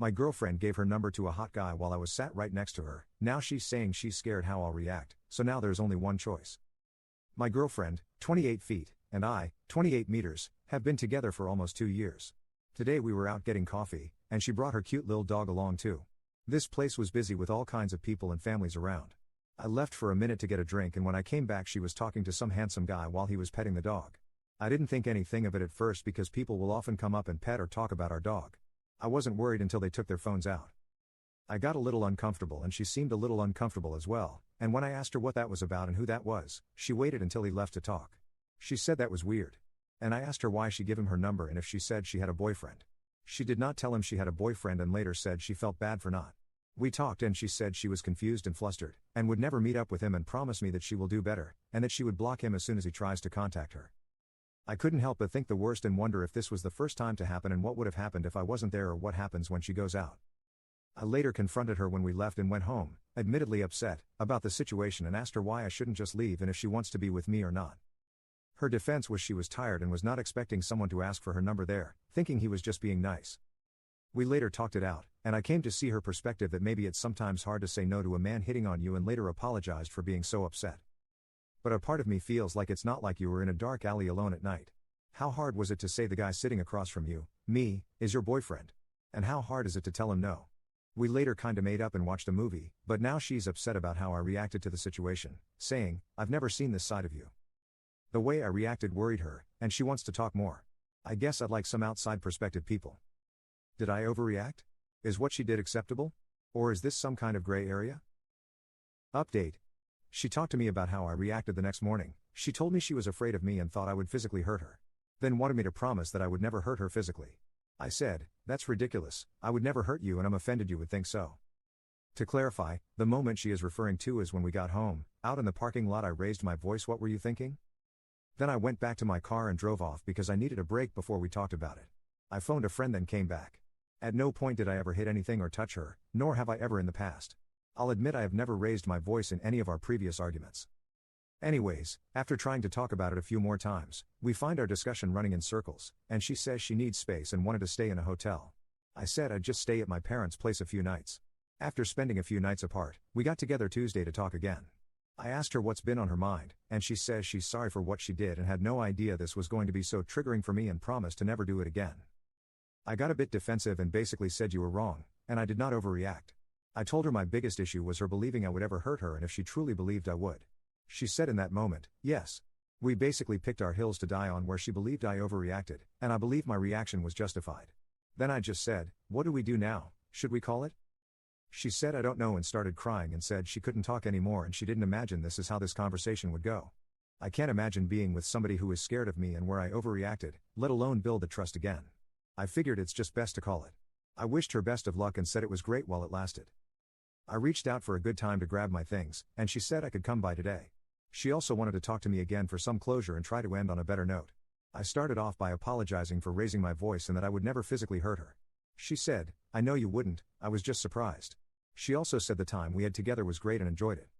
My girlfriend gave her number to a hot guy while I was sat right next to her. Now she's saying she's scared how I'll react, so now there's only one choice. My girlfriend, 28 feet, and I, 28 meters, have been together for almost 2 years. Today we were out getting coffee, and she brought her cute little dog along too. This place was busy with all kinds of people and families around. I left for a minute to get a drink, and when I came back she was talking to some handsome guy while he was petting the dog. I didn't think anything of it at first because people will often come up and pet or talk about our dog. I wasn't worried until they took their phones out. I got a little uncomfortable and she seemed a little uncomfortable as well, and when I asked her what that was about and who that was, she waited until he left to talk. She said that was weird. And I asked her why she gave him her number and if she said she had a boyfriend. She did not tell him she had a boyfriend and later said she felt bad for not. We talked and she said she was confused and flustered, and would never meet up with him and promised me that she will do better, and that she would block him as soon as he tries to contact her. I couldn't help but think the worst and wonder if this was the first time to happen and what would have happened if I wasn't there or what happens when she goes out. I later confronted her when we left and went home, admittedly upset about the situation, and asked her why I shouldn't just leave and if she wants to be with me or not. Her defense was she was tired and was not expecting someone to ask for her number there, thinking he was just being nice. We later talked it out, and I came to see her perspective that maybe it's sometimes hard to say no to a man hitting on you, and later apologized for being so upset. But a part of me feels like it's not like you were in a dark alley alone at night. How hard was it to say the guy sitting across from you, me, is your boyfriend? And how hard is it to tell him no? We later kinda made up and watched a movie, but now she's upset about how I reacted to the situation, saying, "I've never seen this side of you." The way I reacted worried her, and she wants to talk more. I guess I'd like some outside perspective people. Did I overreact? Is what she did acceptable? Or is this some kind of gray area? Update. She talked to me about how I reacted the next morning. She told me she was afraid of me and thought I would physically hurt her. Then wanted me to promise that I would never hurt her physically. I said, "That's ridiculous, I would never hurt you and I'm offended you would think so." To clarify, the moment she is referring to is when we got home. Out in the parking lot I raised my voice, "What were you thinking?" Then I went back to my car and drove off because I needed a break before we talked about it. I phoned a friend then came back. At no point did I ever hit anything or touch her, nor have I ever in the past. I'll admit I have never raised my voice in any of our previous arguments. Anyways, after trying to talk about it a few more times, we find our discussion running in circles, and she says she needs space and wanted to stay in a hotel. I said I'd just stay at my parents' place a few nights. After spending a few nights apart, we got together Tuesday to talk again. I asked her what's been on her mind, and she says she's sorry for what she did and had no idea this was going to be so triggering for me and promised to never do it again. I got a bit defensive and basically said you were wrong, and I did not overreact. I told her my biggest issue was her believing I would ever hurt her and if she truly believed I would. She said in that moment, yes. We basically picked our hills to die on where she believed I overreacted, and I believe my reaction was justified. Then I just said, "What do we do now, should we call it?" She said I don't know and started crying and said she couldn't talk anymore and she didn't imagine this is how this conversation would go. I can't imagine being with somebody who is scared of me and where I overreacted, let alone build the trust again. I figured it's just best to call it. I wished her best of luck and said it was great while it lasted. I reached out for a good time to grab my things, and she said I could come by today. She also wanted to talk to me again for some closure and try to end on a better note. I started off by apologizing for raising my voice and that I would never physically hurt her. She said, "I know you wouldn't, I was just surprised." She also said the time we had together was great and enjoyed it.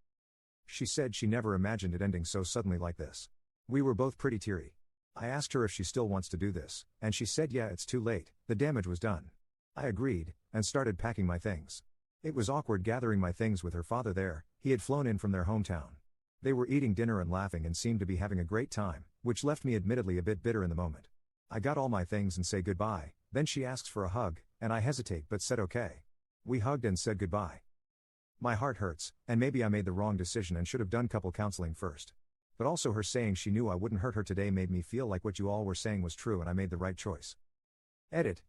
She said she never imagined it ending so suddenly like this. We were both pretty teary. I asked her if she still wants to do this, and she said yeah, it's too late, the damage was done. I agreed, and started packing my things. It was awkward gathering my things with her father there. He had flown in from their hometown. They were eating dinner and laughing and seemed to be having a great time, which left me admittedly a bit bitter in the moment. I got all my things and say goodbye, then she asks for a hug, and I hesitate but said okay. We hugged and said goodbye. My heart hurts, and maybe I made the wrong decision and should have done couple counseling first. But also her saying she knew I wouldn't hurt her today made me feel like what you all were saying was true and I made the right choice. Edit.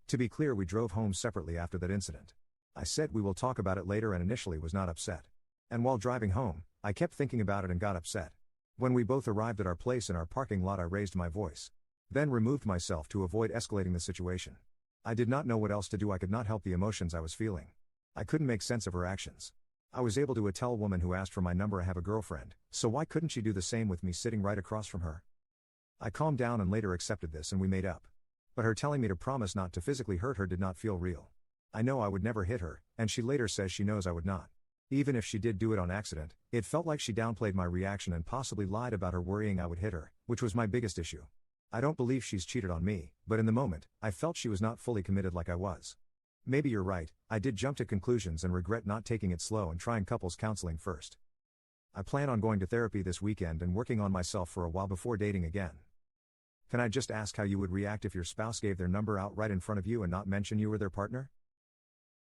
To be clear, we drove home separately after that incident. I said we will talk about it later and initially was not upset. And while driving home, I kept thinking about it and got upset. When we both arrived at our place in our parking lot I raised my voice. Then removed myself to avoid escalating the situation. I did not know what else to do. I could not help the emotions I was feeling. I couldn't make sense of her actions. I was able to tell a woman who asked for my number I have a girlfriend, so why couldn't she do the same with me sitting right across from her? I calmed down and later accepted this and we made up. But her telling me to promise not to physically hurt her did not feel real. I know I would never hit her, and she later says she knows I would not. Even if she did do it on accident, it felt like she downplayed my reaction and possibly lied about her worrying I would hit her, which was my biggest issue. I don't believe she's cheated on me, but in the moment, I felt she was not fully committed like I was. Maybe you're right, I did jump to conclusions and regret not taking it slow and trying couples counseling first. I plan on going to therapy this weekend and working on myself for a while before dating again. Can I just ask how you would react if your spouse gave their number out right in front of you and not mention you were their partner?